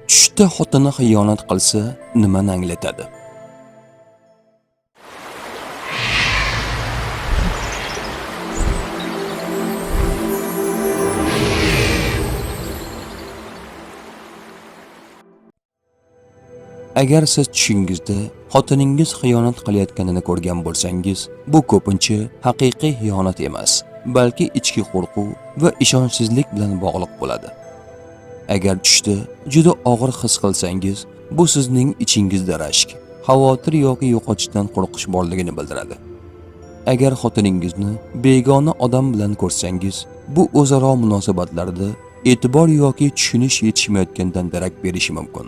Tushda xotini xiyonat qilsa, nimani anglatadi? Agar siz tushingizda xotiningiz xiyonat qilayotganini ko'rgan bo'lsangiz, bu ko'pincha haqiqiy xiyonat emas, balki ichki qo'rquv va ishonchsizlik bilan bog'liq bo'ladi. Agar tushda juda og'ir his qilsangiz, bu sizning ichingizda rashk, xavotir yoki yo'qotishdan qo'rqish borligini bildiradi. Agar xotiningizni begona odam bilan ko'rsangiz, bu o'zaro munosabatlarda e'tibor yoki tushunish yetishmayotgandan darak berishi mumkin.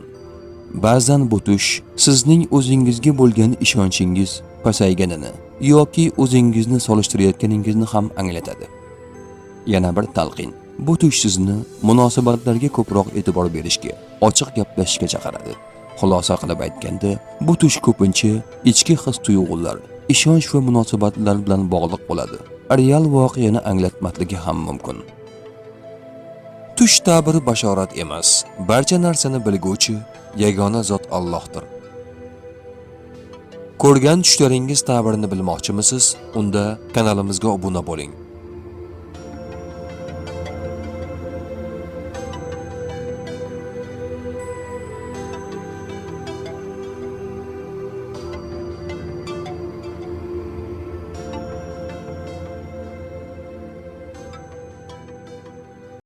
Ba'zan bu tush sizning o'zingizga bo'lgan ishonchingiz pasayganini yoki o'zingizni solishtirayotganingizni ham anglatadi. Yana bir talqin. Bu tush sizni munosabatlarga ko'proq e'tibor berishga, ochiq gaplashishga chaqiradi. Xulosa qilib aytganda, bu tush ko'pincha ichki his-tuyg'ular, ishonch va munosabatlar bilan bog'liq bo'ladi. Real voqeani anglatmasligi ham mumkin. Tush ta'biri bashorat emas, barcha narsani bilguvchi yagona zot Allohdir. Ko'rgan tushlaringiz ta'birini bilmoqchimisiz? Unda kanalimizga obuna bo'ling.